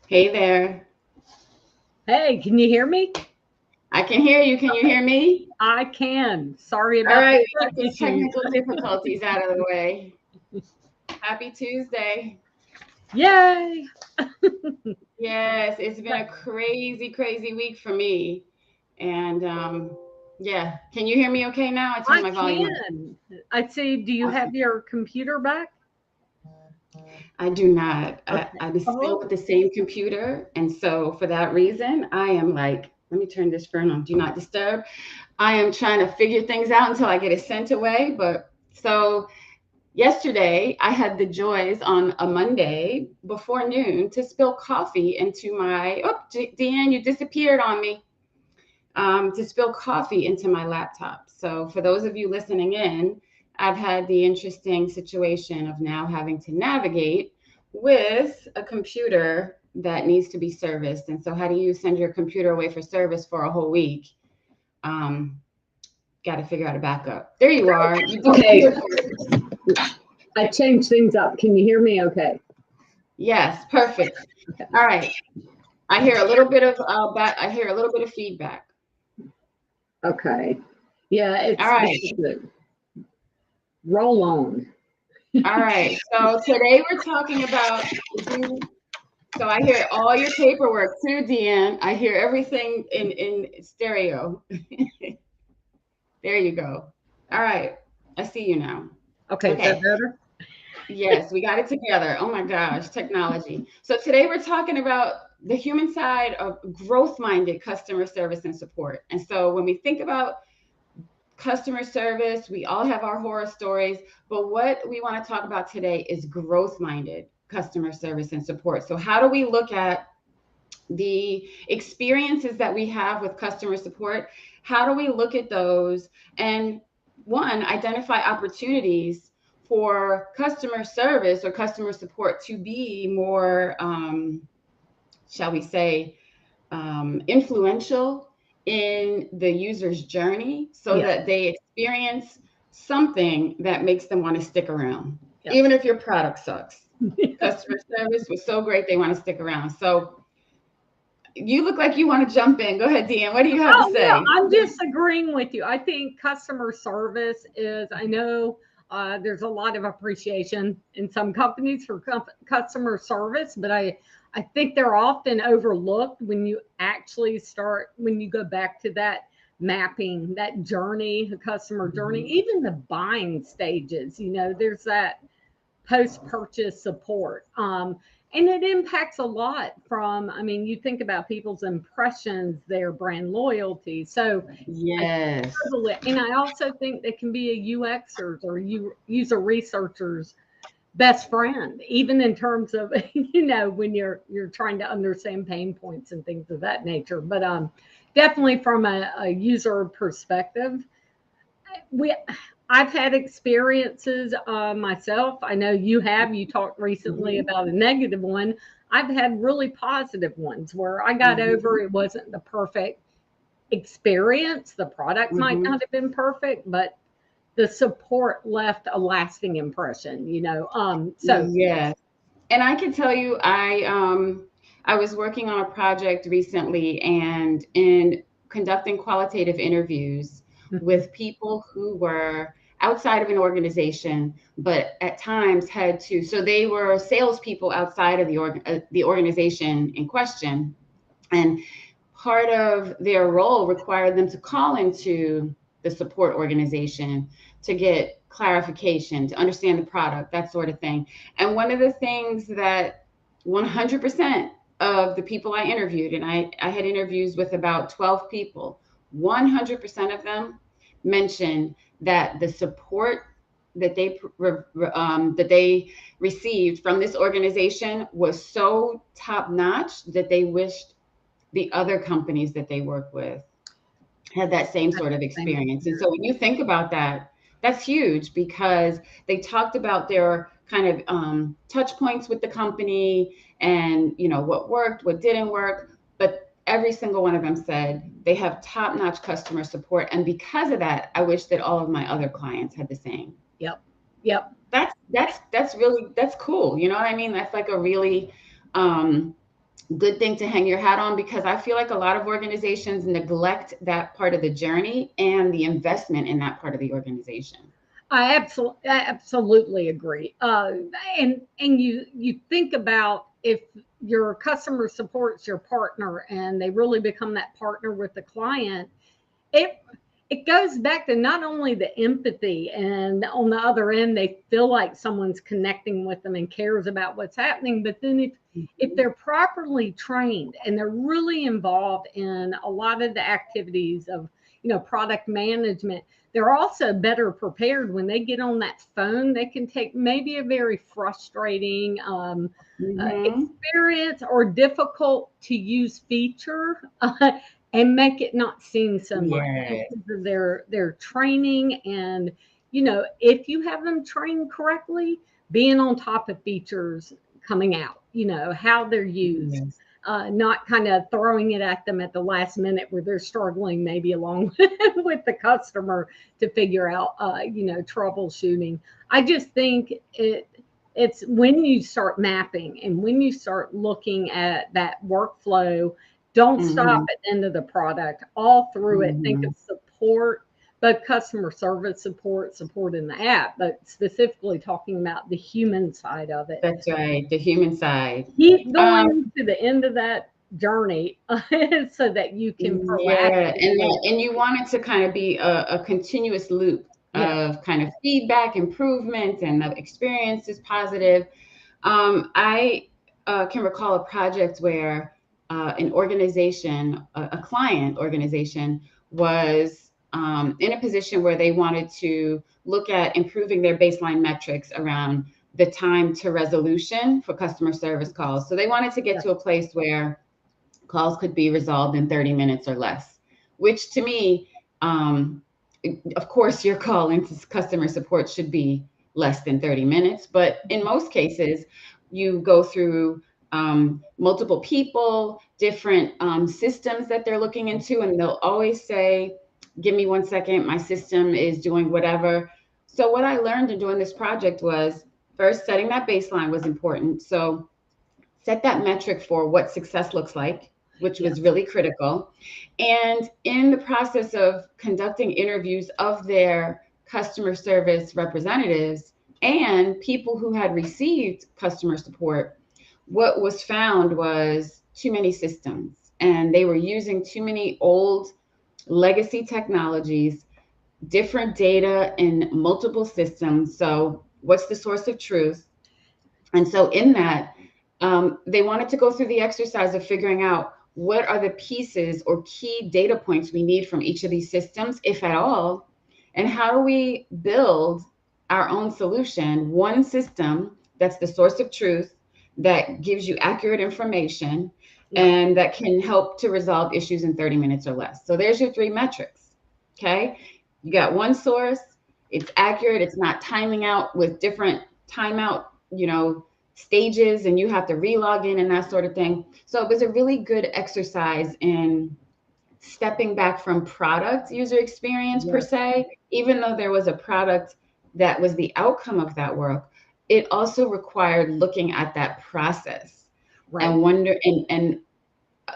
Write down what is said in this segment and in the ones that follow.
Hey there. Hey, can you hear me? I can hear you. Can you hear me? I can. Sorry All about the right, we got tech those issues. technical difficulties out of the way. Happy Tuesday. Yay! Yes, it's been a crazy, crazy week for me. And yeah, can you hear me okay now? I turned I my volume up. can. I'd say, do you Awesome. have your computer back? I do not. Okay. I'm still with Oh, the same computer. And so for that reason, I am like, let me turn this phone on. Do not disturb. I am trying to figure things out until I get it sent away. But so yesterday, I had the joys on a Monday before noon to spill coffee into my. Oh, Deanne, you disappeared on me. To spill coffee into my laptop. So, for those of you listening in, I've had the interesting situation of now having to navigate with a computer that needs to be serviced. And so, how do you send your computer away for service for a whole week? Um, Got to figure out a backup. There you are. You okay. disappeared for a second. I changed things up. Can you hear me okay? Yes, perfect. All right. I hear a little bit of I hear a little bit of feedback. Okay. Yeah, All it's right. good. Roll on. All right. So today we're talking about so I hear all your paperwork too, Deanne. I hear everything in stereo. There you go. All right. I see you now. Okay, is that Okay. better? Yes, we got it together. Oh my gosh, technology. So today we're talking about the human side of growth-minded customer service and support. And so when we think about customer service, we all have our horror stories, but what we want to talk about today is growth-minded customer service and support. So how do we look at the experiences that we have with customer support? How do we look at those and one, identify opportunities for customer service or customer support to be more, shall we say, influential in the user's journey so Yeah. that they experience something that makes them want to stick around, even Yes. if your product sucks. Customer service was so great, they want to stick around. So you look like you want to jump in. Go ahead, Dean. What do you have to Oh, no, say? I'm disagreeing with you. I think customer service is, I know there's a lot of appreciation in some companies for customer service, but I think they're often overlooked when you actually start, when you go back to that mapping, that journey, the customer journey, Mhm. even the buying stages, there's that post purchase support. And it impacts a lot from, I mean, you think about people's impressions, their brand loyalty. So I Yes. totally, and I also think they can be a UXers or user researchers best friend, even in terms of, when you're trying to understand pain points and things of that nature. But definitely from a user perspective, we I've had experiences myself. I know you have. You talked recently Hmm. about a negative one. I've had really positive ones where I got over Hmm. it wasn't the perfect experience. The product might Hmm. not have been perfect, but the support left a lasting impression. So Yes. And I can tell you, I was working on a project recently, and in conducting qualitative interviews with people who were outside of an organization, but at times had to. So they were salespeople outside of the organization in question, and part of their role required them to call into the support organization to get clarification, to understand the product, that sort of thing. And one of the things that 100% of the people I interviewed, and I had interviews with about 12 people, 100% of them mentioned that the support that they received from this organization was so top notch that they wished the other companies that they work with had that same sort of same experience. And so experience. when you think about that, that's huge because they talked about their kind of touch points with the company and what worked, what didn't work, but every single one of them said they have top-notch customer support, and because of that, I wish that all of my other clients had the same. Yep. Yep. That's really that's cool. You know what I mean? That's like a really um, good thing to hang your hat on, because I feel like a lot of organizations neglect that part of the journey and the investment in that part of the organization. I absolutely agree. And you think about if your customer supports your partner and they really become that partner with the client, it it goes back to not only the empathy, and on the other end they feel like someone's connecting with them and cares about what's happening, but then if Mhm. they're properly trained and they're really involved in a lot of the activities of product management, they're also better prepared when they get on that phone. They can take maybe a very frustrating Mhm. experience or difficult to use feature, and make it not seem so much Yes. because of their training. And if you have them trained correctly, being on top of features coming out, how they're used, Yes. not kind of throwing it at them at the last minute where they're struggling maybe along with the customer to figure out troubleshooting. I just think it's when you start mapping and when you start looking at that workflow, don't stop Mhm. at the end of the product. All through it, think Mhm. of support, both customer service support in the app, but specifically talking about the human side of it. That's right. The human side. Keep Um, going to the end of that journey so that you can yeah, proactively. and you want it to kind of be a continuous loop Yeah, of kind of feedback, improvement, and the experience is positive. I can recall a project where an organization, a client organization, was in a position where they wanted to look at improving their baseline metrics around the time to resolution for customer service calls. So they wanted to get yeah, to a place where calls could be resolved in 30 minutes or less, which to me, um, of course, your call into customer support should be less than 30 minutes. But in most cases, you go through multiple people, different systems that they're looking into, and they'll always say, "Give me 1 second, my system is doing whatever." So, what I learned in doing this project was first setting that baseline was important. So, set that metric for what success looks like, which was yes, really critical. And in the process of conducting interviews of their customer service representatives and people who had received customer support, what was found was too many systems, and they were using too many old legacy technologies, different data in multiple systems. So, what's the source of truth? And so, in that, they wanted to go through the exercise of figuring out what are the pieces or key data points we need from each of these systems, if at all, and how do we build our own solution, one system that's the source of truth, that gives you accurate information, yeah, and that can help to resolve issues in 30 minutes or less. So, there's your three metrics. Okay. You got one source, it's accurate, it's not timing out with different timeout, stages, and you have to relog in and that sort of thing. So it was a really good exercise in stepping back from product user experience per yes, se, even though there was a product that was the outcome of that work. It also required looking at that process right. and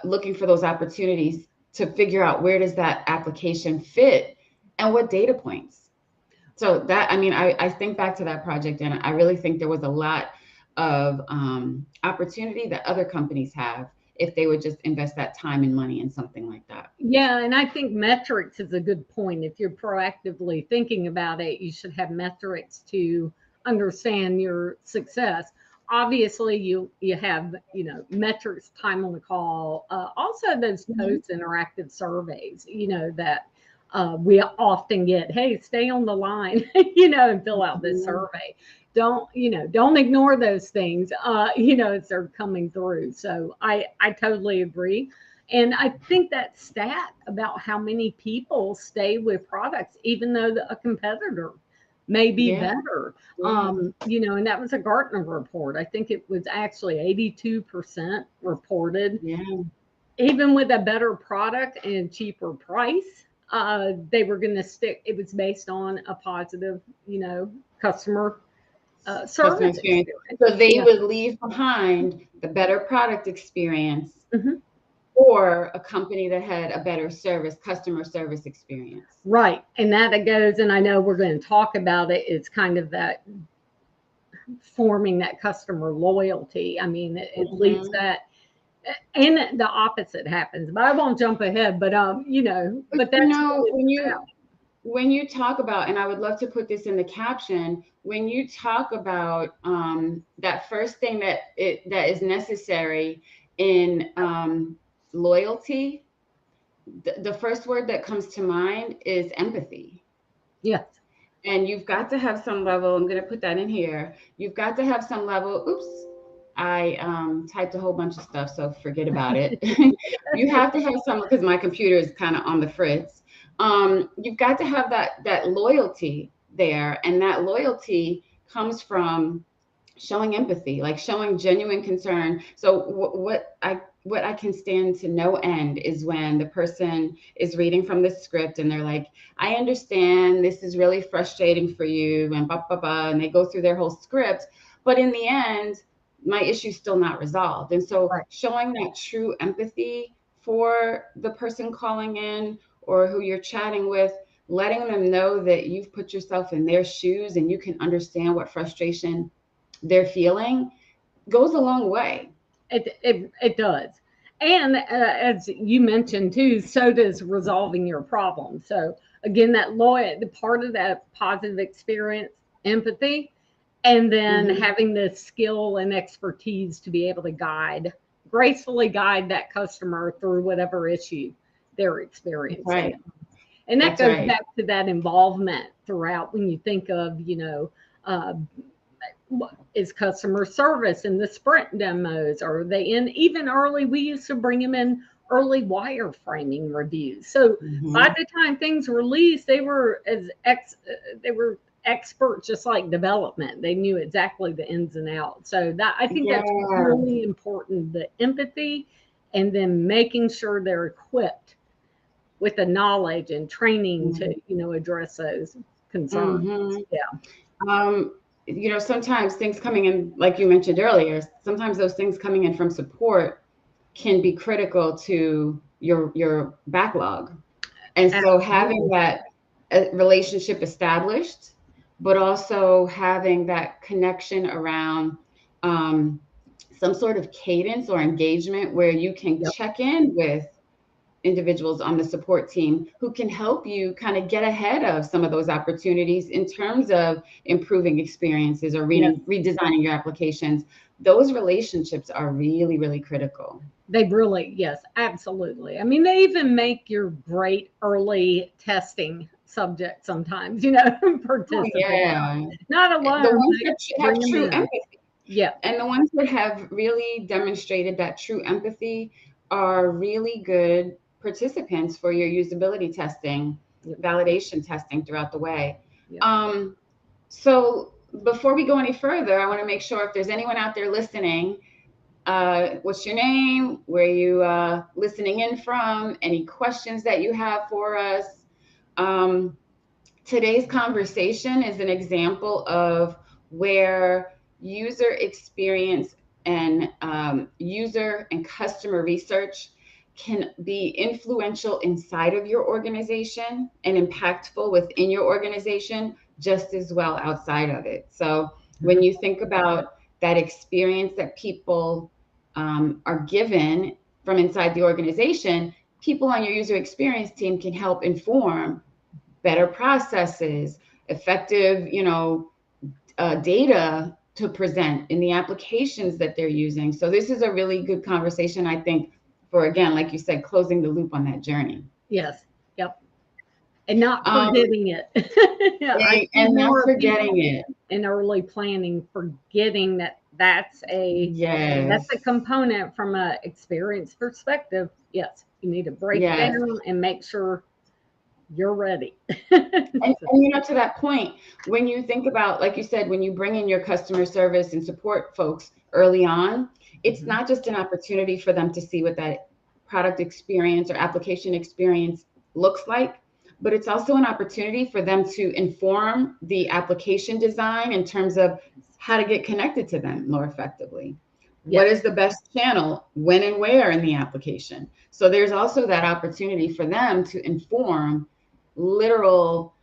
looking for those opportunities to figure out where does that application fit and what data points. So that, I mean, I think back to that project, and I really think there was a lot of opportunity that other companies have if they would just invest that time and money in something like that. Yeah, and I think metrics is a good point. If you're proactively thinking about it, you should have metrics to understand your success. Obviously, you have metrics, time on the call. Also, those Mhm. post interactive surveys. That we often get. Hey, stay on the line. And fill out this Mhm. survey. Don't ignore those things. As they're coming through. So I totally agree. And I think that stat about how many people stay with products, even though a competitor may be Yeah, better, yeah, and that was a Gartner report. I think it was actually 82% reported, yeah. even with a better product and cheaper price, they were going to stick. It was based on a positive, customer customer service experience. experience. So they Yeah. would leave behind the better product experience Mhm. or a company that had a better customer service experience. Right. And that it goes, and I know we're going to talk about it, it's kind of that forming that customer loyalty. I mean, it leads Mhm. that, and the opposite happens. But I won't jump ahead. But But but that's what it's about. when you talk about, and I would love to put this in the caption, when you talk about that first thing that is necessary in loyalty, the first word that comes to mind is empathy. Yes. And you've got to have some level, I'm going to put that in here. You've got to have some level. Oops, I typed a whole bunch of stuff, so forget about it. You have to have some, because my computer is kind of on the fritz. You've got to have that loyalty there, and that loyalty comes from showing empathy, like showing genuine concern. So what I can stand to no end is when the person is reading from the script and they're like, I understand this is really frustrating for you, and blah blah blah, and they go through their whole script, but in the end, my issue's still not resolved. And so Right. showing that true empathy for the person calling in or who you're chatting with, letting them know that you've put yourself in their shoes and you can understand what frustration they're feeling, goes a long way. It does. And as you mentioned too, so does resolving your problem. So again, that loyal, the part of that positive experience, empathy, and then Hmm. having the skill and expertise to be able to gracefully guide that customer through whatever issue they're That's experiencing. right. And that That's goes right. back to that involvement throughout when you think of, uh, is customer service in the sprint demos? Are they in even early? We used to bring them in early wireframing reviews. So by Hmm. the time things were released, they were expert, just like development. They knew exactly the ins and outs. So that I think that's Yeah. really important, the empathy, and then making sure they're equipped with the knowledge and training to, address those concerns. Hmm. Yeah. Um, sometimes things coming in, like you mentioned earlier, sometimes those things coming in from support can be critical to your backlog. And so having Absolutely. that relationship established, but also having that connection around um, some sort of cadence or engagement where you can Yep. check in with individuals on the support team who can help you kind of get ahead of some of those opportunities in terms of improving experiences or Yes. redesigning your applications. Those relationships are really, really critical. They really, yes, absolutely. I mean, they even make your great early testing subject sometimes, Oh, participant. yeah. Not The alone, ones but that have bring them true in. empathy. Yeah. And the ones that have really demonstrated that true empathy are really good participants for your usability testing, Yep. validation testing throughout the way. Yep. Um, so before we go any further, I want to make sure if there's anyone out there listening, what's your name? Where you listening in from? Any questions that you have for us? Um, Today's conversation is an example of where user experience and user and customer research can be influential inside of your organization and impactful within your organization just as well outside of it. So when Mhm. you think about that experience that people are given from inside the organization, people on your user experience team can help inform better processes, effective, data to present in the applications that they're using. So this is a really good conversation, I think, for again, like you said, closing the loop on that journey. Yes. Yep. And not Um, forgetting it. Yeah, I see and not more forgetting people it. in early planning forgetting that that's a Yes. component from a experience perspective. Yes, you need to break it Yes. down and make sure you're ready. So, And to that point, when you think about, like you said, when you bring in your customer service and support folks early on, it's mhm. not just an opportunity for them to see what that product experience or application experience looks like, but it's also an opportunity for them to inform the application design in terms of how to get connected to them more effectively. What Yes. is the best channel, when and where in the application? So there's also that opportunity for them to inform literal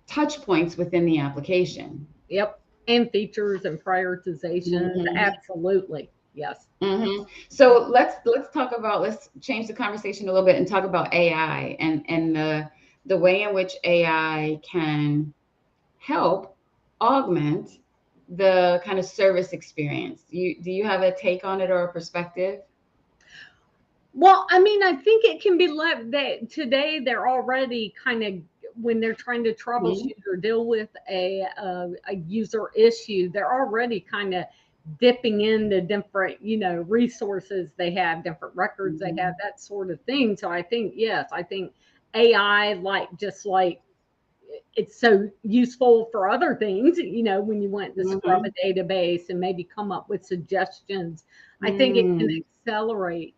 touch points within the application. Yep. And features and prioritizations. Mhm. Absolutely. Yes. So let's talk about, let's change the conversation a little bit and talk about AI and the way in which AI can help augment the kind of service experience. Do you have a take on it or a perspective? Well, I mean, I think it can be left that today they're already kind of, when they're trying to Mhm. troubleshoot or deal with a user issue, they're already kind of dipping into different, resources they have, different records they have, Mhm. that sort of thing. So I think, yes, I think AI, just like it's so useful for other things, when you want to scrub Mhm. a database and maybe come up with suggestions. I think it can Mm. accelerate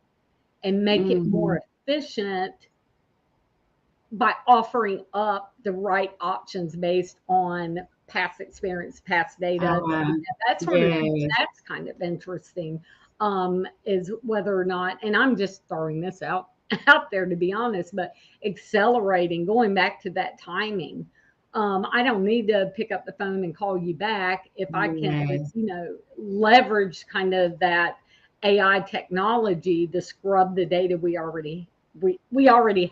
and make it Mhm. more efficient by offering up the right options based on past experience, past data, Oh, wow. that sort of thing. Yes. That's kind of interesting. Is whether or not, and I'm just throwing this out there to be honest, but accelerating, going back to that timing. I don't need to pick up the phone and call you back if I can, Yes. leverage kind of that AI technology to scrub the data we already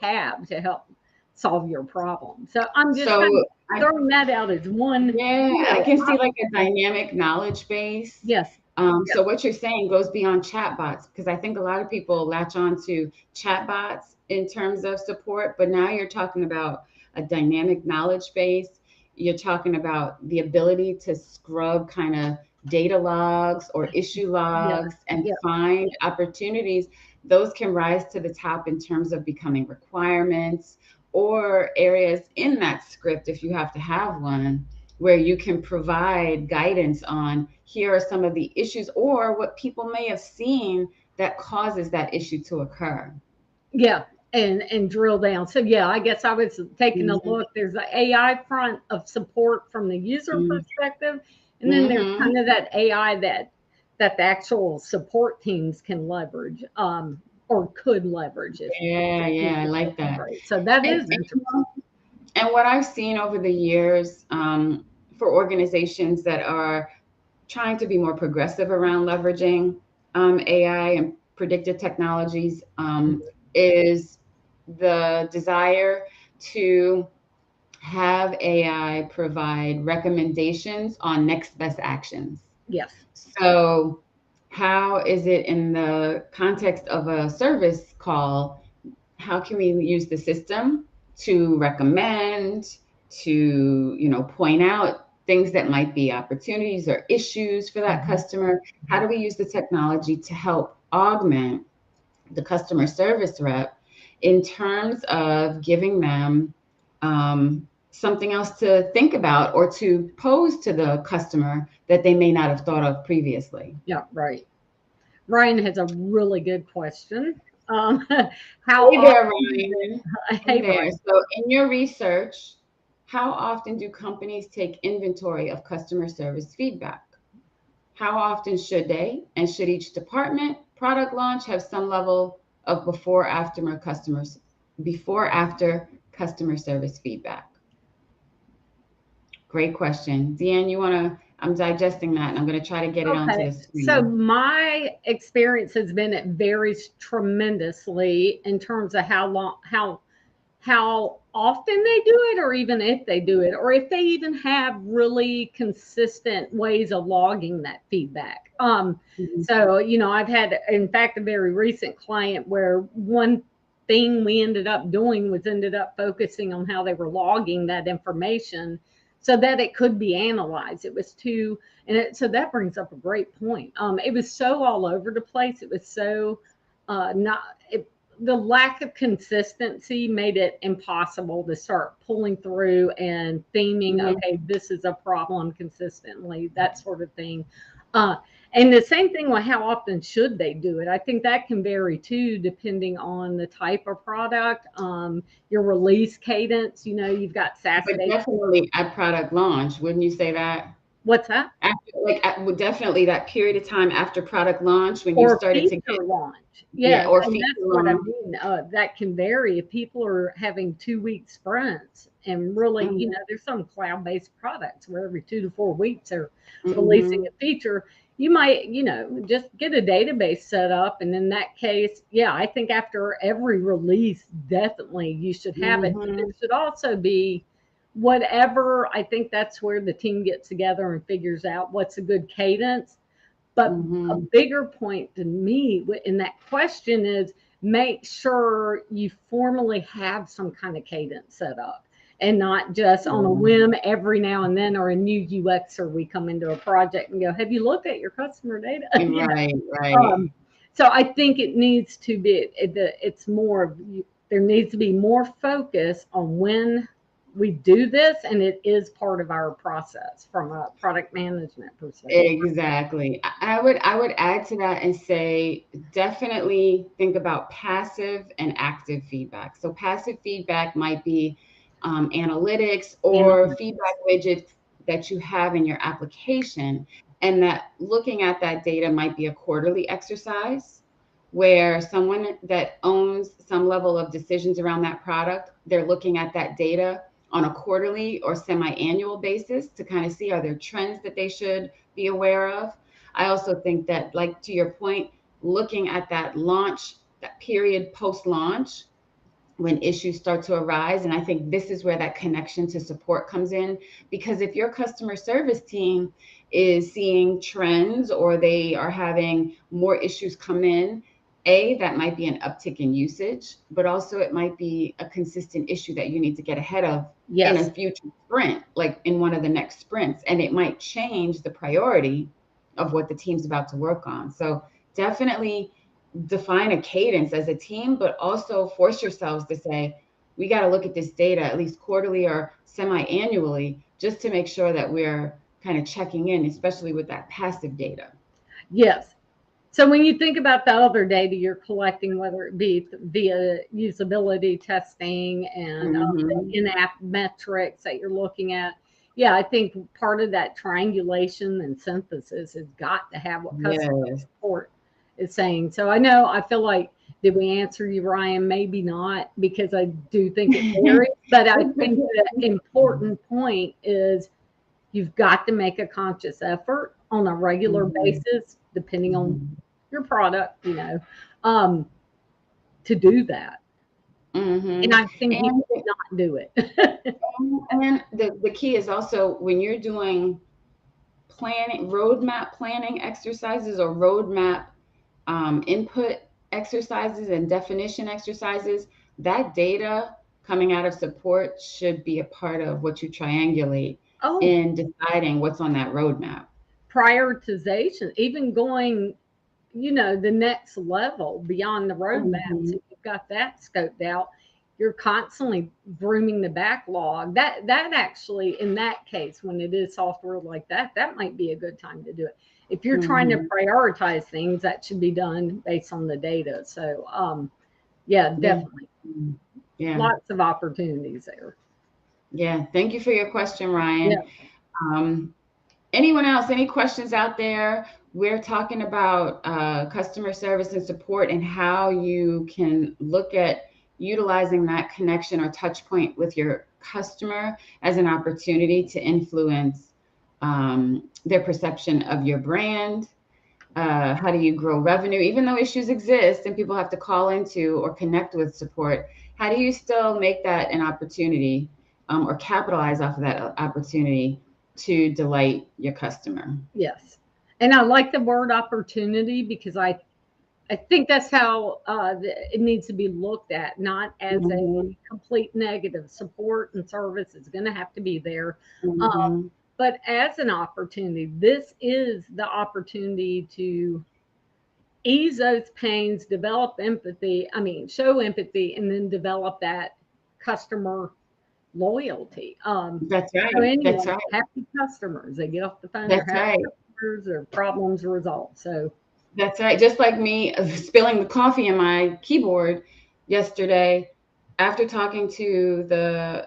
have to help solve your problem. So I'm just kind of So I throwing that out as one, Yeah, I can see like a option. dynamic knowledge base. Yes. So Yep. what you're saying goes beyond chatbots, because I think a lot of people latch on to chatbots in terms of support, but now you're talking about a dynamic knowledge base. You're talking about the ability to scrub kind of data logs or issue Yeah. logs and Yeah. find opportunities. Those can rise to the top in terms of becoming requirements or areas in that script, if you have to have one, where you can provide guidance on, here are some of the issues or what people may have seen that causes that issue to occur. Yeah. And drill down. So yeah, I guess I was taking a Mhm. look. There's an AI front of support from the user perspective, and then there's Mhm. kind of that AI that the actual support teams can leverage, or could leverage if Yeah, yeah, I needed. like that. Right. So that And, is and, you interesting. know, and what I've seen over the years, for organizations that are trying to be more progressive around leveraging AI and predictive technologies, is the desire to have AI provide recommendations on next best actions. Yes. So, how is it in the context of a service call? How can we use the system to recommend, to point out things that might be opportunities or issues for that Mhm. customer? How do we use the technology to help augment the customer service rep in terms of giving them something else to think about or to pose to the customer that they may not have thought of previously? Yeah, right. Ryan has a really good question. Um, how Hey there, often? Ryan. Hey Hey, there. Brian. So, in your research, how often do companies take inventory of customer service feedback? How often should they? And should each department product launch have some level of before after customer service feedback? Great question. Deanne, you wanna, I'm digesting that and I'm gonna try to get it onto Okay. the So screen. my experience has been it varies tremendously in terms of how often they do it, or even if they do it, or if they even have really consistent ways of logging that feedback. Mhm. So, I've had, in fact, a very recent client where one thing we ended up focusing on how they were logging that information so that it could be analyzed. It was too, so that brings up a great point. It was so all over the place. It was so not, it, the lack of consistency made it impossible to start pulling through and theming, Mhm. okay, this is a problem consistently, that sort of thing. Uh, And the same thing with how often should they do it. I think that can vary too, depending on the type of product, your release cadence. You've got But Saturday. definitely at product launch, wouldn't you say that? What's that? After, like, well, definitely that period of time after product launch when you Or started to get, feature launch. yeah, Yes, or and feature that's what I launch. mean. That can vary if people are having 2-week sprints and really, Mhm, there's some cloud-based products where every 2 to 4 weeks they're releasing mhm, a feature. You might, just get a database set up, and in that case, yeah, I think after every release, definitely you should have it. But it mhm, should also be whatever. I think that's where the team gets together and figures out what's a good cadence. But a mhm, bigger point to me in that question is make sure you formally have some kind of cadence set up and not just on a yeah. whim every now and then, or a new UX, or we come into a project and go, have you looked at your customer data? Right, right. Um, so I think it needs to be, it's more of, there needs to be more focus on when we do this, and it is part of our process from a product management perspective. Exactly. I would add to that and say definitely think about passive and active feedback. So passive feedback might be analytics or feedback widgets that you have in your application, and that looking at that data might be a quarterly exercise where someone that owns some level of decisions around that product, they're looking at that data on a quarterly or semi-annual basis to kind of see, are there trends that they should be aware of. I also think that, like to your point, looking at that launch, that period post launch, when issues start to arise. And I think this is where that connection to support comes in. Because if your customer service team is seeing trends or they are having more issues come in, that might be an uptick in usage, but also it might be a consistent issue that you need to get ahead of in a Yes. future sprint, like in one of the next sprints. And it might change the priority of what the team's about to work on. So definitely define a cadence as a team, but also force yourselves to say, we got to look at this data at least quarterly or semi-annually just to make sure that we're kind of checking in, especially with that passive data. Yes. So when you think about the other data you're collecting, whether it be via usability testing and Hmm. the in-app metrics that you're looking at, yeah, I think part of that triangulation and synthesis has got to have what customer Yes. support is saying. So I feel like, did we answer you, Ryan? Maybe not, because I do think it varies. But I think the important point is you've got to make a conscious effort on a regular Hmm. basis, depending on Hmm. your product, um, to do that. Hmm. And I've seen And, people not do it. and then the key is also when you're doing planning, roadmap planning exercises or roadmap input exercises and definition exercises, that data coming out of support should be a part of what you triangulate Oh, in deciding what's on that roadmap. prioritization, even going, the next level beyond the roadmap. Mhm. So you've got that scoped out. You're constantly grooming the backlog. That actually, in that case, when it is software like that, that might be a good time to do it. If you're trying to Mhm. prioritize things, that should be done based on the data. So, yeah, Yeah. definitely Mhm. Yeah. lots of opportunities there. Yeah. Thank you for your question, Ryan. Yeah. Um, Anyone else? Any questions out there? We're talking about customer service and support and how you can look at utilizing that connection or touch point with your customer as an opportunity to influence their perception of your brand. How do you grow revenue? Even though issues exist and people have to call into or connect with support, how do you still make that an opportunity or capitalize off of that opportunity to delight your customer? Yes. And I like the word opportunity because I think that's how it needs to be looked at, not as a Mhm, complete negative. Support and service is going to have to be there, mhm, but as an opportunity. This is the opportunity to ease those pains, develop empathy. I mean, show empathy, and then develop that customer loyalty. That's So right. That's anyway, right. happy customers. They get off the phone, they're That's happy right. answers or problems resolved. So That's right. Just like me spilling the coffee in my keyboard yesterday, after talking to the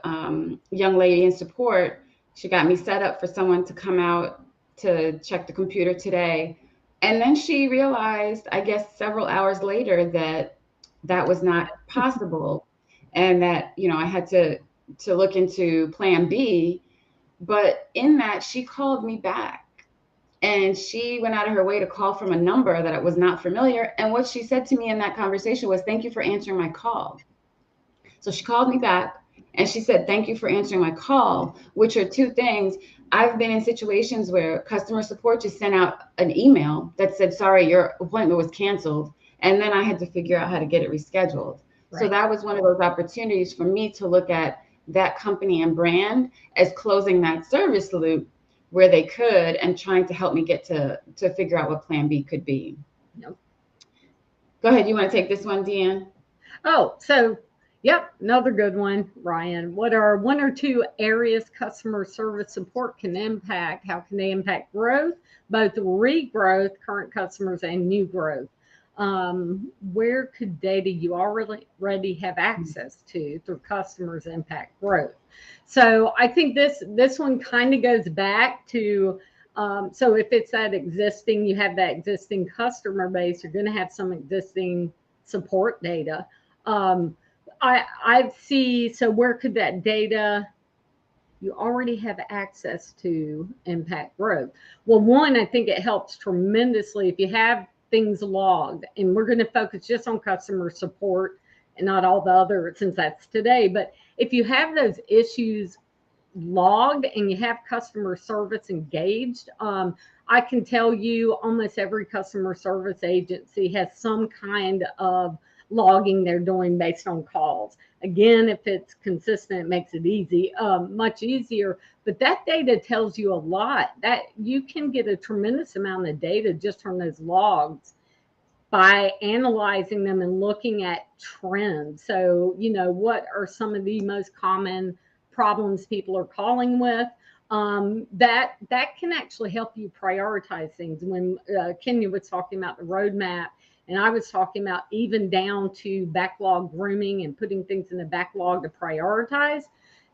young lady in support, she got me set up for someone to come out to check the computer today. And then she realized, I guess several hours later, that that was not possible, and that, I had to look into plan B. But in that, she called me back, and she went out of her way to call from a number that was not familiar. And what she said to me in that conversation was, "Thank you for answering my call." So she called me back and she said, "Thank you for answering my call," which are two things. I've been in situations where customer support just sent out an email that said, "Sorry, your appointment was canceled." And then I had to figure out how to get it rescheduled. So right. that was one of those opportunities for me to look at that company and brand as closing that service loop where they could, and trying to help me get to figure out what plan B could be. Yep. Go ahead. You want to take this one, Deanne? Oh, so yep, another good one, Ryan. What are one or two areas customer service support can impact? How can they impact growth, both regrowth, current customers, and new growth? Where could data you already have access to through customers impact growth? So I think this one kind of goes back to so if it's that existing, you have that existing customer base, you're going to have some existing support data. I see. So where could that data you already have access to impact growth? Well, one, I think it helps tremendously if you have things logged, and we're going to focus just on customer support and not all the other, since that's today. But if you have those issues logged and you have customer service engaged, I can tell you almost every customer service agency has some kind of logging they're doing based on calls. Again, if it's consistent, it makes it easy, much easier. But that data tells you a lot. That you can get a tremendous amount of data just from those logs by analyzing them and looking at trends. So, what are some of the most common problems people are calling with? That can actually help you prioritize things. When Kenya was talking about the roadmap, and I was talking about even down to backlog grooming and putting things in the backlog to prioritize,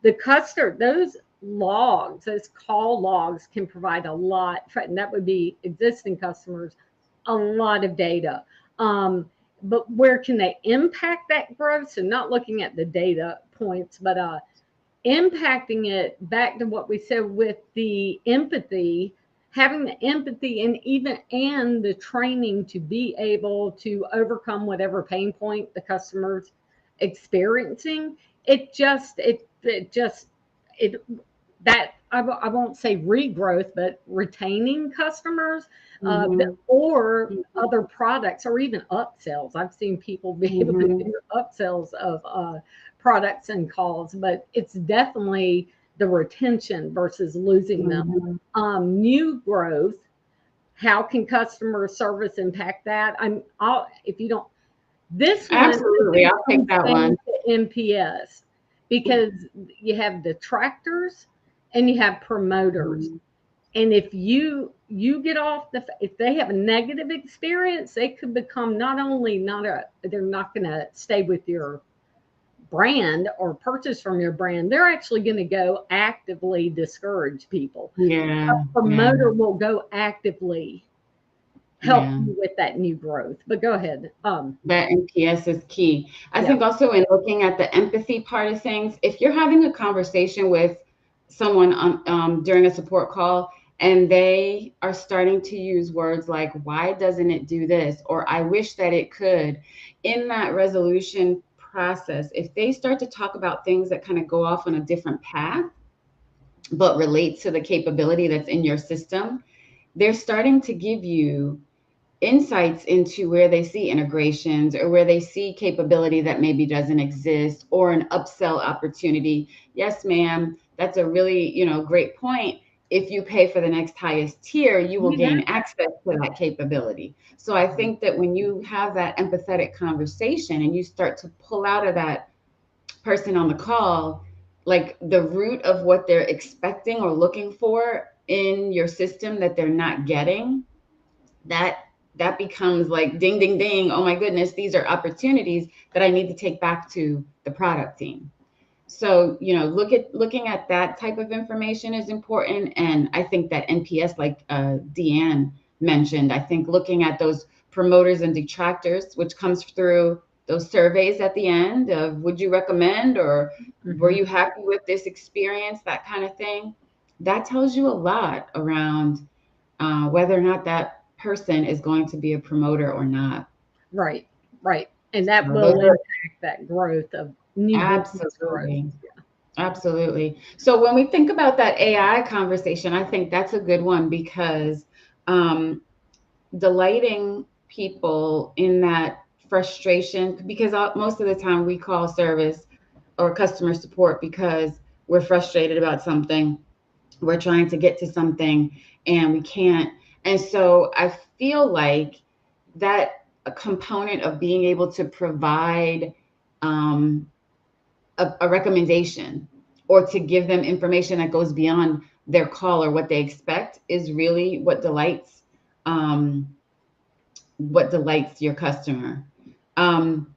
those logs, those call logs can provide a lot, and that would be existing customers, a lot of data. But where can they impact that growth? So not looking at the data points, but impacting it back to what we said with the empathy, having the empathy and the training to be able to overcome whatever pain point the customer's experiencing. It that I won't say regrowth, but retaining customers, Mm-hmm. or other products, or even upsells. I've seen people be able to Mm-hmm. do upsells of products and calls, but it's definitely the retention versus losing them. Mm-hmm. New growth. How can customer service impact that? If you don't, this one I Absolutely. think I'll take comes that down one. to NPS, because you have detractors and you have promoters. Mm-hmm. And if you get off if they have a negative experience, they could become not only they're not going to stay with your brand or purchase from your brand, they're actually going to go actively discourage people. A Yeah. Yeah. promoter will go actively help Yeah. you with that new growth. But go ahead. That NPS is key. I Yeah. think also in looking at the empathy part of things, if you're having a conversation with someone during a support call, and they are starting to use words like, "Why doesn't it do this?" or "I wish that it could," in that resolution process, if they start to talk about things that kind of go off on a different path, but relate to the capability that's in your system, they're starting to give you insights into where they see integrations or where they see capability that maybe doesn't exist, or an upsell opportunity. Yes, ma'am, that's a really, great point. If you pay for the next highest tier, you will gain Exactly. access to that capability. So I think that when you have that empathetic conversation and you start to pull out of that person on the call, like the root of what they're expecting or looking for, in your system that they're not getting, that that becomes like ding ding ding, oh my goodness, these are opportunities that I need to take back to the product team. So, looking at that type of information is important. And I think that NPS, like Deanne mentioned, I think looking at those promoters and detractors, which comes through those surveys at the end of would you recommend, or were Mhm. you happy with this experience, that kind of thing, that tells you a lot around whether or not that person is going to be a promoter or not. Right, right. And that So those will are impact that growth of new business growth. absolutely. Absolutely. So when we think about that AI conversation, I think that's a good one because um, delighting people in that frustration, because most of the time we call service or customer support because we're frustrated about something, we're trying to get to something and we can't. And so I feel like that a component of being able to provide um, a recommendation or to give them information that goes beyond their call or what they expect is really um, what delights your customer. Um,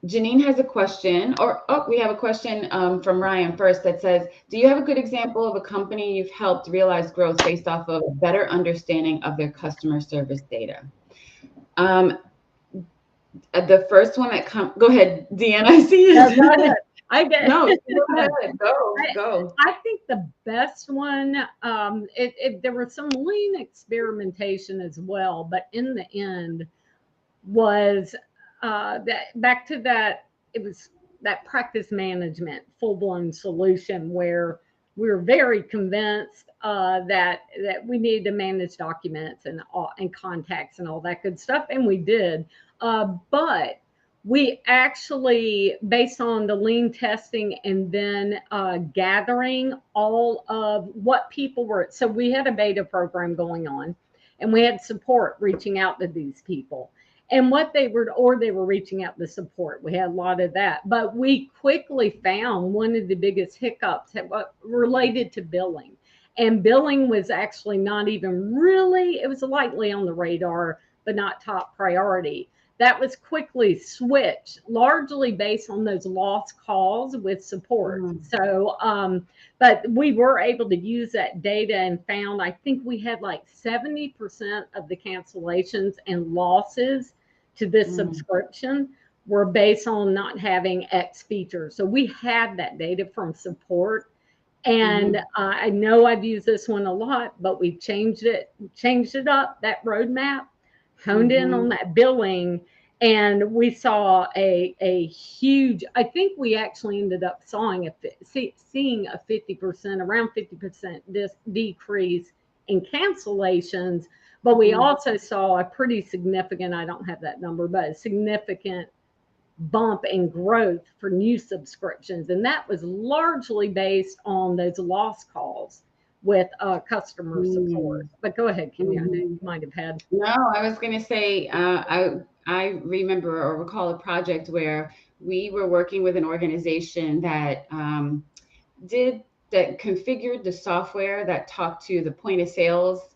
Janine has a question, or we have a question from Ryan first that says, "Do you have a good example of a company you've helped realize growth based off of a better understanding of their customer service data?" Um, the first one that come, go ahead, Deanna. I see No, go you. ahead. I get No, go no. ahead. Go, I go. I think the best one, there was some lean experimentation as well, but in the end was that back to that it was that practice management full blown solution where we were very convinced that we needed to manage documents and contacts and all that good stuff, and we did. But we actually, based on the lean testing and then gathering all of what people were, so we had a beta program going on, and we had support reaching out to these people and what they were, or they were reaching out to support. We had a lot of that, but we quickly found one of the biggest hiccups related to billing. And billing was actually not even really, it was lightly on the radar, but not top priority. That was quickly switched, largely based on those lost calls with support. Mm, But we were able to use that data and found, I think we had like 70% of the cancellations and losses to this mm, subscription were based on not having X features. So we had that data from support. And mhm, I know I've used this one a lot, but we've changed it up, that roadmap, honed in on mhm, that billing, and we saw a huge, I think we actually ended up seeing a 50%, around 50% decrease in cancellations, but we mhm, also saw a pretty significant, I don't have that number, but a significant bump in growth for new subscriptions. And that was largely based on those lost calls with customer support. mm, But go ahead, Kimmy. I know you mhm. might have had. No, I was going to say, I remember or recall a project where we were working with an organization that did that configured the software that talked to the point of sales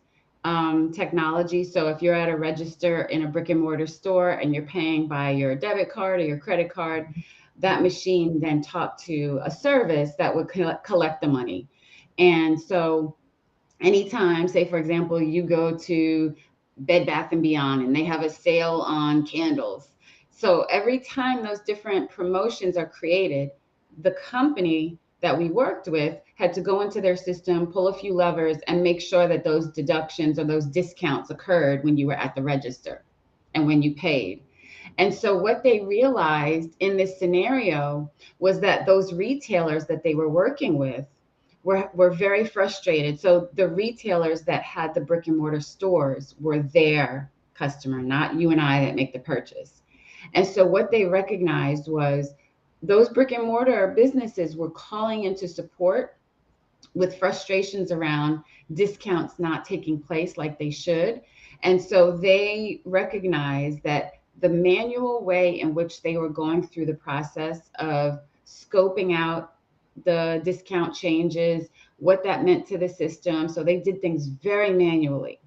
technology. So if you're at a register in a brick and mortar store and you're paying by your debit card or your credit card, that machine then talked to a service that would collect the money. And so anytime, say for example, you go to Bed Bath and Beyond and they have a sale on candles. So every time those different promotions are created, the company that we worked with had to go into their system, pull a few levers, and make sure that those deductions or those discounts occurred when you were at the register and when you paid. And so, what they realized in this scenario was that those retailers that they were working with were very frustrated. So, the retailers that had the brick and mortar stores were their customer, not you and I that make the purchase. And so, what they recognized was those brick and mortar businesses were calling into support with frustrations around discounts not taking place like they should. And so they recognized that the manual way in which they were going through the process of scoping out the discount changes, what that meant to the system. So they did things very manually.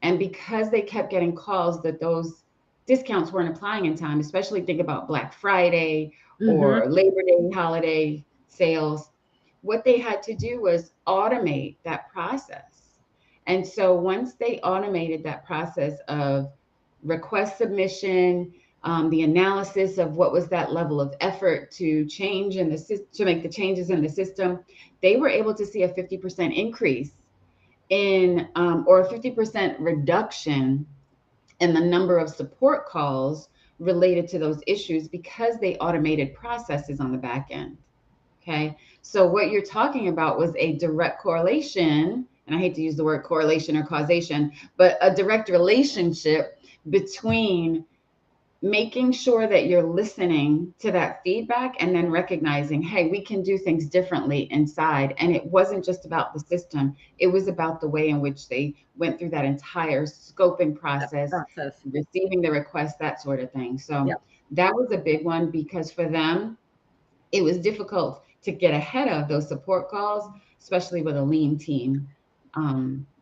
And because they kept getting calls that those discounts weren't applying in time, especially think about Black Friday Mm-hmm. or Labor Day holiday sales, what they had to do was automate that process. And so once they automated that process of request submission, the analysis of what was that level of effort to change in the to make the changes in the system, they were able to see a 50% increase in or a 50% reduction in the number of support calls related to those issues because they automated processes on the back end. Okay. So what you're talking about was a direct correlation, and I hate to use the word correlation or causation, but a direct relationship between making sure that you're listening to that feedback and then recognizing, hey, we can do things differently inside. And it wasn't just about the system, it was about the way in which they went through that entire scoping That process, process. receiving the request, that sort of thing. So Yep. that was a big one because for them, it was difficult to get ahead of those support calls, especially with a lean team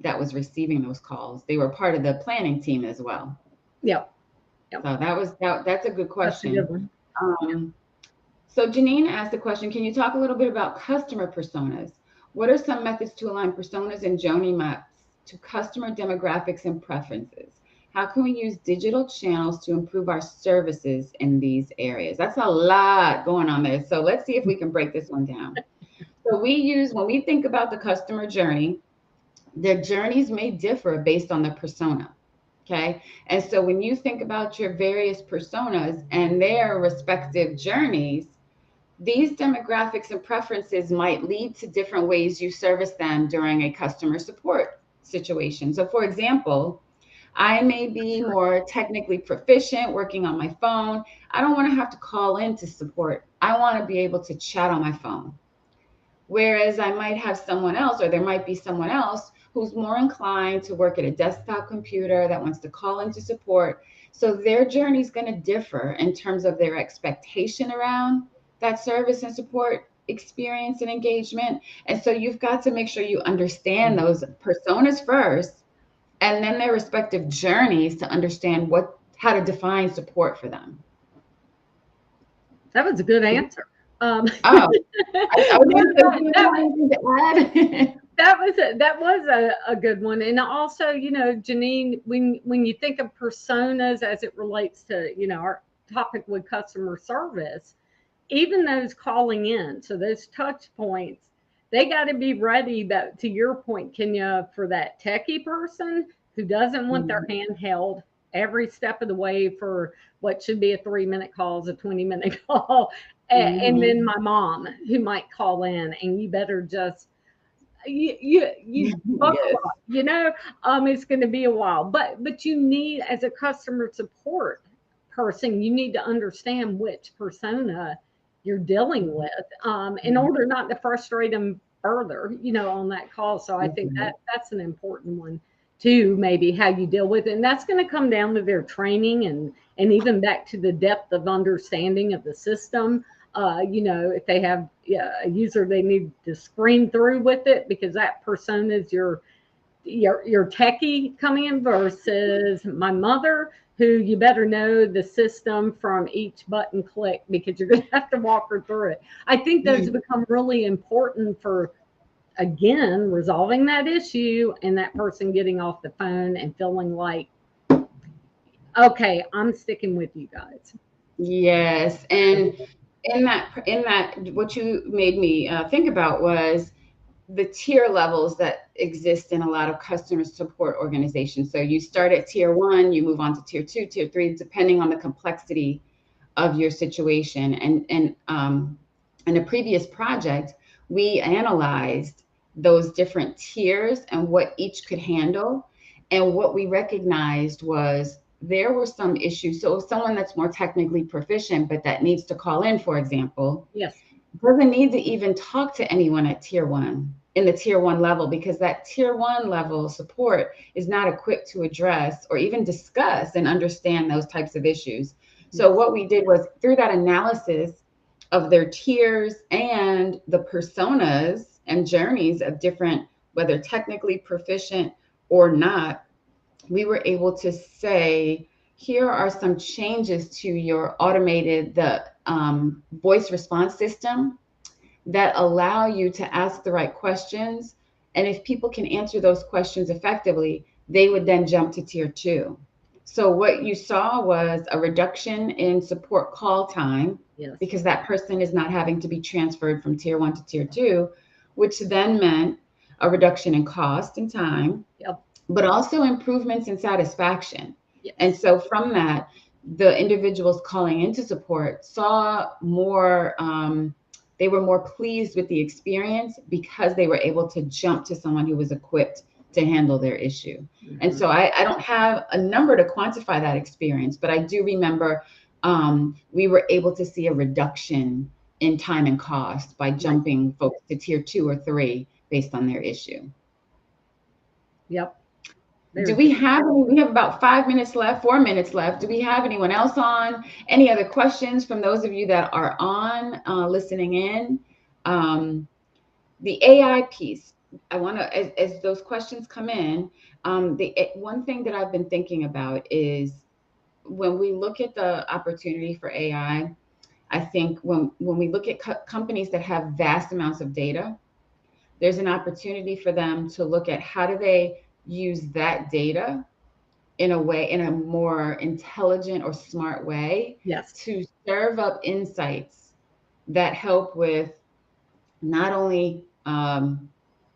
that was receiving those calls. They were part of the planning team as well. Yep. Yep. So that's a good That's a good question. one. Um, so Janine asked the question, can you talk a little bit about customer personas? What are some methods to align personas and Joni maps to customer demographics and preferences? How can we use digital channels to improve our services in these areas? That's a lot going on there. So let's see if we can break this one down. So when we think about the customer journey, their journeys may differ based on the persona. Okay. And so when you think about your various personas and their respective journeys, these demographics and preferences might lead to different ways you service them during a customer support situation. So, for example, I may be more technically proficient working on my phone. I don't want to have to call in to support. I want to be able to chat on my phone. Whereas I might have someone else, or there might be someone else who's more inclined to work at a desktop computer that wants to call into support. So their journey is going to differ in terms of their expectation around that service and support experience and engagement. And so you've got to make sure you understand those personas first and then their respective journeys to understand how to define support for them. That was a good answer. Um, Oh, I was no, going to say, do you have anything to add? that was a good one. And also, Janine, when you think of personas as it relates to, our topic with customer service, even those calling in, so those touch points, they got to be ready. But to your point, Kenya, for that techie person who doesn't want their Mhm. hand held every step of the way for what should be a 3-minute call is a 20-minute call. And then Mhm. my mom who might call in, and you better just you buckle Yes. up, it's going to be a while, but you need, as a customer support person, you need to understand which persona you're dealing with, in Mhm. order not to frustrate them further, on that call. So I think Mhm. that's an important one too, maybe how you deal with it. And that's going to come down to their training, and even back to the depth of understanding of the system. If they have, yeah, a user they need to screen through with it, because that persona is your techie coming in versus my mother, who you better know the system from each button click, because you're going to have to walk her through it. I think those have Mhm. become really important for, again, resolving that issue and that person getting off the phone and feeling like, okay, I'm sticking with you guys. Yes, and in that, what you made me think about was the tier levels that exist in a lot of customer support organizations. So you start at tier one, you move on to tier two, tier three, depending on the complexity of your situation. And in a previous project, we analyzed those different tiers and what each could handle. And what we recognized was there were some issues. So someone that's more technically proficient, but that needs to call in, for example, Yes. doesn't need to even talk to anyone at tier one in the tier one level, because that tier one level support is not equipped to address or even discuss and understand those types of issues. So Yes. what we did was, through that analysis, of their tiers and the personas and journeys of different, whether technically proficient or not, we were able to say, here are some changes to your automated, the voice response system that allow you to ask the right questions. And if people can answer those questions effectively, they would then jump to tier two. So what you saw was a reduction in support call time Yes. because that person is not having to be transferred from tier one to tier two, which then meant a reduction in cost and time, Yep. but also improvements in satisfaction. Yes. And so from that, the individuals calling into support saw more, they were more pleased with the experience because they were able to jump to someone who was equipped to handle their issue. And so I don't have a number to quantify that experience, but I do remember we were able to see a reduction in time and cost by jumping folks to tier two or three based on their issue. Yep. Do we have we have about 5 minutes left, 4 minutes left. Do we have anyone else on? Any other questions from those of you that are on listening in? The AI piece, I want to, as those questions come in, one thing that I've been thinking about is when we look at the opportunity for AI, I think when we look at companies that have vast amounts of data, there's an opportunity for them to look at how do they use that data in a way, in a more intelligent or smart way, Yes. to serve up insights that help with not only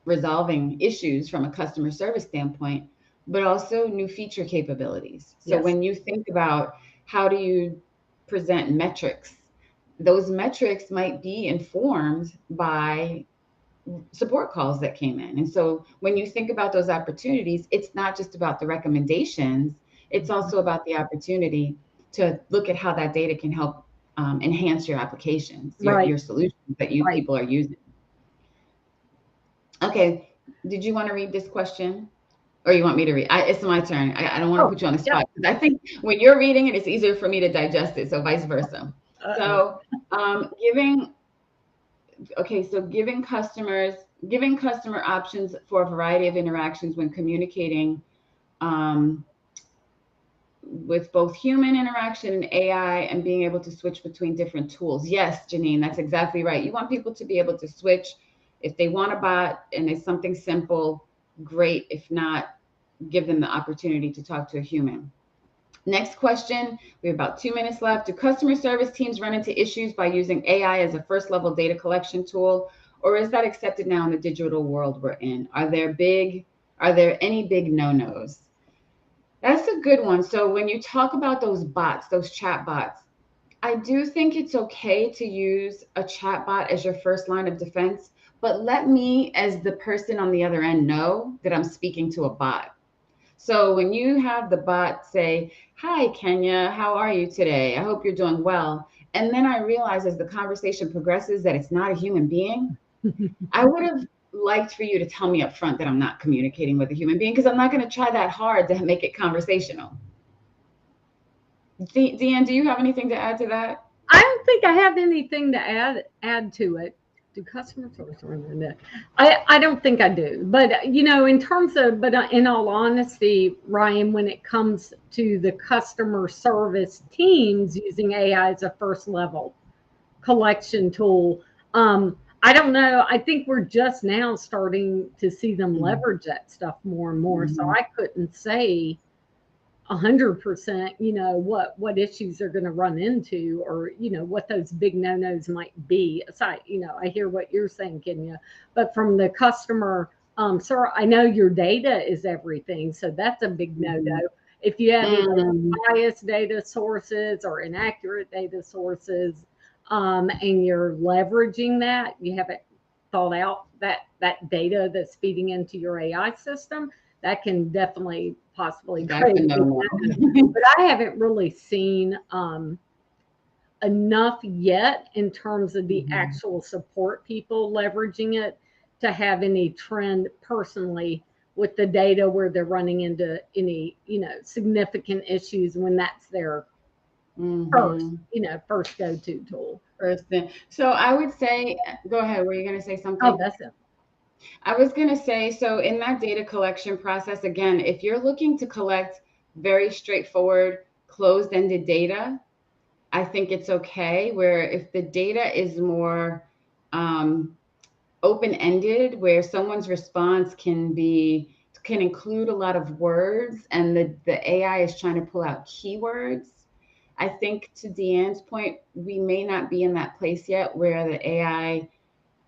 resolving issues from a customer service standpoint, but also new feature capabilities. So Yes. when you think about how do you present metrics, those metrics might be informed by support calls that came in. And so when you think about those opportunities, it's not just about the recommendations, it's also about the opportunity to look at how that data can help enhance your applications, your solutions that people are using. Okay, did you want to read this question? Or you want me to read? It's my turn. I don't want to put you on the spot because I think when you're reading it, it's easier for me to digest it. So vice versa. So giving giving customer options for a variety of interactions when communicating with both human interaction and AI, and being able to switch between different tools. Yes, Janine, that's exactly right. You want people to be able to switch. If they want a bot and it's something simple, great. If not, give them the opportunity to talk to a human. Next question, we have about 2 minutes left. Do customer service teams run into issues by using AI as a first level data collection tool, or is that accepted now in the digital world we're in? Are there any big no-nos? That's a good one. So when you talk about those bots, those chat bots, I do think it's okay to use a chat bot as your first line of defense, but let me, as the person on the other end, know that I'm speaking to a bot. So when you have the bot say, "Hi, Kenya, how are you today? I hope you're doing well." And then I realize as the conversation progresses that it's not a human being, I would have liked for you to tell me up front that I'm not communicating with a human being, because I'm not going to try that hard to make it conversational. Deanne, do you have anything to add to that? I don't think I have anything to add to it. Do customer service run in it? I don't think I do. But in terms of, but in all honesty, Ryan, when it comes to the customer service teams using AI as a first level collection tool, I don't know. I think we're just now starting to see them leverage that stuff more and more. So I couldn't say 100%, what issues they're going to run into, or what those big no-nos might be. Aside, I hear what you're saying, Kenya, but from the customer, sir, I know your data is everything, so that's a big no-no. If you have either biased data sources or inaccurate data sources, and you're leveraging that, you haven't thought out that data that's feeding into your AI system, that can definitely possibly create. But I haven't really seen enough yet in terms of the actual support people leveraging it to have any trend personally with the data where they're running into any significant issues when that's their first, Mm-hmm. first go-to tool. First thing. So I would say, go ahead. Were you going to say Oh, something? that's it. I was going to say, so in that data collection process, again, if you're looking to collect very straightforward, closed-ended data, I think it's okay. Where if the data is more um, open-ended, where someone's response can include a lot of words, and the AI is trying to pull out keywords. I think to Deanne's point, we may not be in that place yet where the AI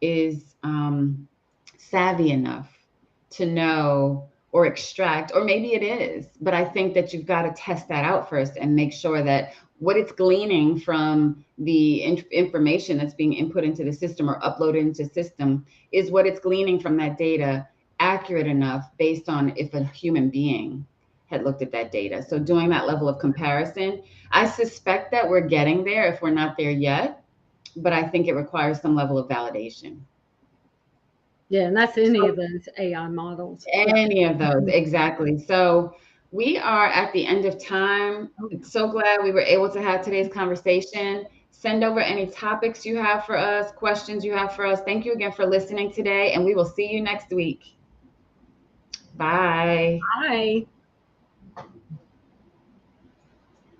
is savvy enough to know or extract, or maybe it is, but I think that you've got to test that out first and make sure that what it's gleaning from the information that's being input into the system or uploaded into the system is what it's gleaning from that data accurate enough based on if a human being had looked at that data. So doing that level of comparison, I suspect that we're getting there if we're not there yet, but I think it requires some level of validation. Yeah, and that's any of So those AI models. Yeah. any of those, Mhm. exactly. So we are at the end of time. Oh, yeah. So glad we were able to have today's conversation. Send over any topics you have for us, questions you have for us. Thank you again for listening today, and we will see you next week. Bye. Hi.